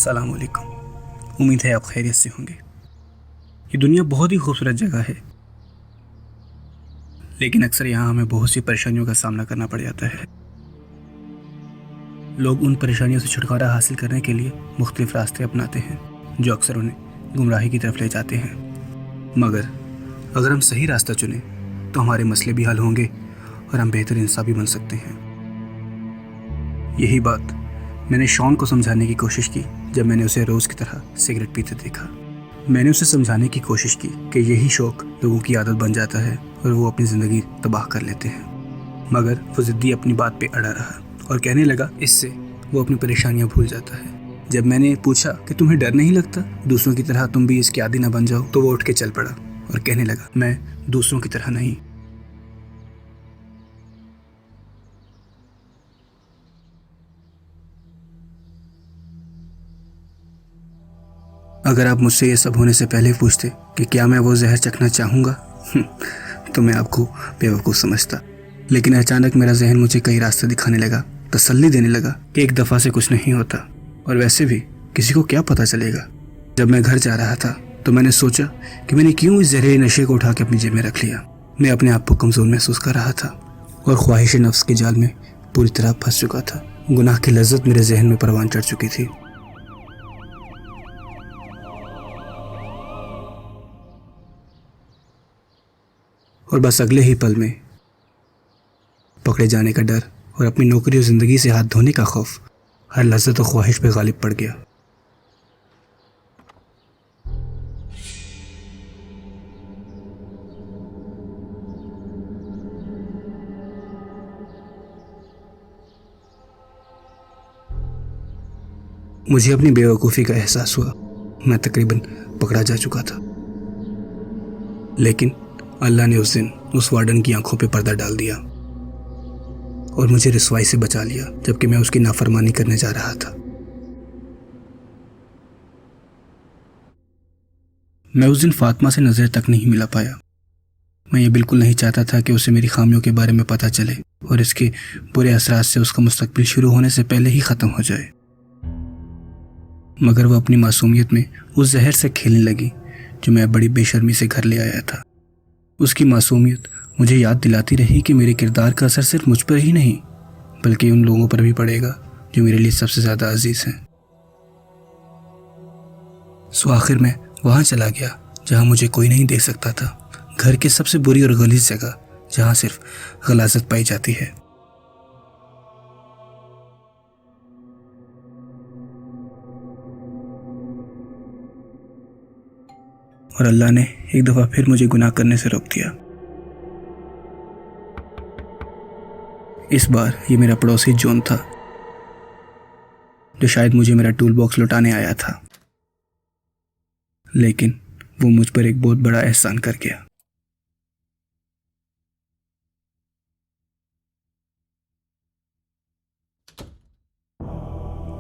अस्सलाम वालेकुम। उम्मीद है आप खैरियत से होंगे। ये दुनिया बहुत ही खूबसूरत जगह है, लेकिन अक्सर यहाँ हमें बहुत सी परेशानियों का सामना करना पड़ जाता है। लोग उन परेशानियों से छुटकारा हासिल करने के लिए मुख्तलिफ रास्ते अपनाते हैं, जो अक्सर उन्हें गुमराही की तरफ ले जाते हैं। मगर अगर हम सही रास्ता चुनें तो हमारे मसले भी हल होंगे और हम बेहतर इंसान भी बन सकते हैं। यही बात मैंने शॉन को समझाने की कोशिश की जब मैंने उसे रोज़ की तरह सिगरेट पीते देखा। मैंने उसे समझाने की कोशिश की कि यही शौक़ लोगों की आदत बन जाता है और वो अपनी ज़िंदगी तबाह कर लेते हैं। मगर वो ज़िद्दी अपनी बात पे अड़ा रहा और कहने लगा इससे वो अपनी परेशानियां भूल जाता है। जब मैंने पूछा कि तुम्हें डर नहीं लगता दूसरों की तरह तुम भी इसके आदी ना बन जाओ, तो वो उठ के चल पड़ा और कहने लगा मैं दूसरों की तरह नहीं। अगर आप मुझसे ये सब होने से पहले पूछते कि क्या मैं वो जहर चखना चाहूँगा तो मैं आपको बेवकूफ़ समझता। लेकिन अचानक मेरा जहन मुझे कई रास्ते दिखाने लगा, तसल्ली देने लगा कि एक दफ़ा से कुछ नहीं होता और वैसे भी किसी को क्या पता चलेगा। जब मैं घर जा रहा था तो मैंने सोचा कि मैंने क्यों इस जहरीले नशे को उठा के अपनी जेब में रख लिया। मैं अपने आप को कमज़ोर महसूस कर रहा था और ख्वाहिश नफ्स के जाल में पूरी तरह फंस चुका था। गुनाह की लज्जत मेरे जहन में परवान चढ़ चुकी थी। और बस अगले ही पल में पकड़े जाने का डर और अपनी नौकरी और ज़िंदगी से हाथ धोने का खौफ हर लज्जत और ख्वाहिश पे गालिब पड़ गया। मुझे अपनी बेवकूफ़ी का एहसास हुआ। मैं तकरीबन पकड़ा जा चुका था, लेकिन अल्लाह ने उस दिन उस वार्डन की आंखों पे पर्दा डाल दिया और मुझे रुसवाई से बचा लिया, जबकि मैं उसकी नाफरमानी करने जा रहा था। मैं उस दिन फातिमा से नज़र तक नहीं मिला पाया। मैं ये बिल्कुल नहीं चाहता था कि उसे मेरी खामियों के बारे में पता चले और इसके बुरे असरात से उसका मुस्तकबिल शुरू होने से पहले ही ख़त्म हो जाए। मगर वह अपनी मासूमियत में उस जहर से खेलने लगी जो मैं बड़ी बेशर्मी से घर ले आया था। उसकी मासूमियत मुझे याद दिलाती रही कि मेरे किरदार का असर सिर्फ मुझ पर ही नहीं बल्कि उन लोगों पर भी पड़ेगा जो मेरे लिए सबसे ज़्यादा अजीज़ हैं। सो आखिर में वहाँ चला गया जहाँ मुझे कोई नहीं देख सकता था, घर की सबसे बुरी और गलीज़ जगह जहाँ सिर्फ गलाज़त पाई जाती है। और अल्लाह ने एक दफ़ा फिर मुझे गुनाह करने से रोक दिया। इस बार ये मेरा पड़ोसी जॉन था, जो शायद मुझे मेरा टूल बॉक्स लौटाने आया था, लेकिन वो मुझ पर एक बहुत बड़ा एहसान कर गया।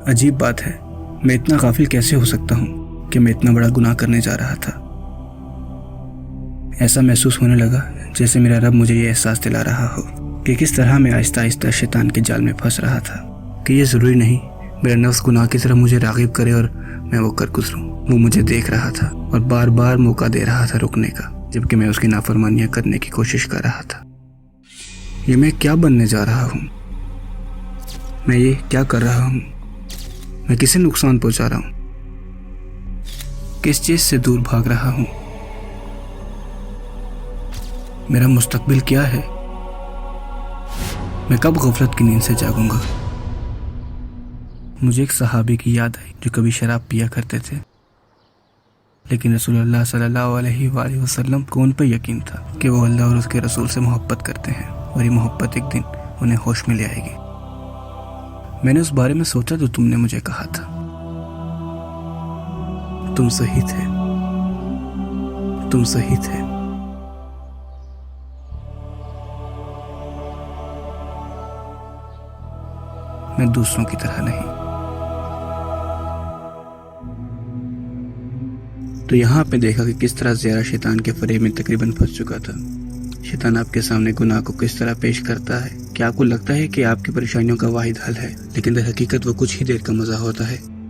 अजीब बात है, मैं इतना गाफिल कैसे हो सकता हूँ कि मैं इतना बड़ा गुनाह करने जा रहा था। ऐसा महसूस होने लगा जैसे मेरा रब मुझे ये एहसास दिला रहा हो कि किस तरह मैं आहिस्ता आहिस्ता शैतान के जाल में फंस रहा था, कि ये ज़रूरी नहीं मेरा नफ्स गुनाह की तरफ मुझे राग़िब करे और मैं वो कर गुजरूं। वो मुझे देख रहा था और बार बार मौका दे रहा था रुकने का, जबकि मैं उसकी नाफरमानियां करने की कोशिश कर रहा था। ये मैं क्या बनने जा रहा हूँ? मैं ये क्या कर रहा हूँ? मैं किसे नुकसान पहुँचा रहा हूँ? किस चीज़ से दूर भाग रहा हूँ? मेरा मुस्तकबिल क्या है? मैं कब गफलत की नींद से जागूंगा? मुझे एक सहाबी की याद आई जो कभी शराब पिया करते थे, लेकिन रसूलुल्लाह सल्लल्लाहु अलैहि वसल्लम को उन पर यकीन था कि वो अल्लाह और उसके रसूल से मोहब्बत करते हैं और ये मोहब्बत एक दिन उन्हें होश में ले आएगी। मैंने उस बारे में सोचा जो तुमने मुझे कहा था। तुम सही थे, तुम सही थे। मैं दूसरों की तरह नहीं। तो यहाँ पे देखा कि किस तरह ज़ियारा शैतान के फरेब में तकरीबन फंस चुका था। शैतान आपके सामने गुनाह को किस तरह पेश करता है कि आपको लगता है कि आपकी परेशानियों का वाहिद हल है, लेकिन दर हकीकत वो कुछ ही देर का मजा होता है,